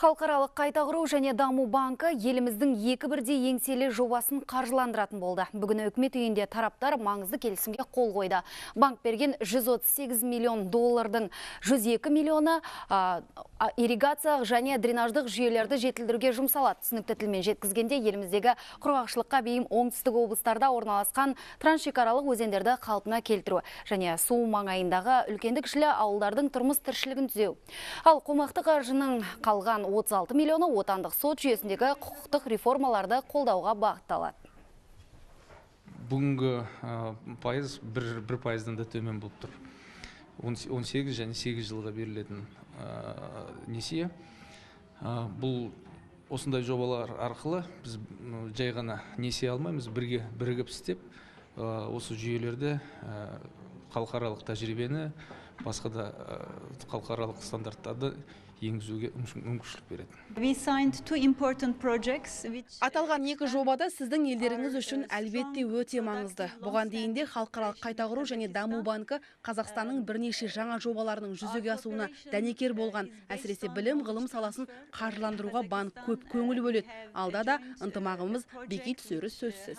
Халықаралық қайта құру және даму банкі еліміздің екі бірдей еңселі жобасын қаржыландыратын болды. Бүгін үкімет үйінде тараптар маңызды келісімге қол қойды. Банк берген 138 миллион доллардың 102 миллионы ирригациялық және дренаждық жүйелерді жетілдіруге жұмсалады. Түсінікті тілмен жеткізгенде еліміздегі құрғақшылыққа бейім оңтүстік облыстарда орналасқан трансшекаралық өзендерді қалпына келтіру және су маңайындағы үлкенді-кішілі ауылдардың тұрмыс тіршілігін түзеу. Ал қомақты қаржының қалған 36 миллионы отандық сот жүйесіндегі құқықтық реформаларды қолдауға бағытталады. Бүгінгі пайыз бір пайыздан да төмен болып тұр. 18 және 8 жылға берілетін несие. Бұл осындай жобалар арқылы біз жай ғана несие алмаймыз, бірігіп істеп, осы жүйелерді халықаралық тәжірибені, басқа да халықаралық стандарттарды енгізуге мүмкіншілік береді. Аталған екі жобада сіздің елдеріңіз үшін әлбетте өте маңызды. Бұған дейінде халықаралық қайта құру және даму банкі Қазақстанның бірнеше жаңа жобаларының жүзеге асуына дәнекер болған. Әсіресе білім, ғылым саласын қаржыландыруға банк көп көңіл бөледі. Алда да ынтымағымыз беки түсері сөзсіз.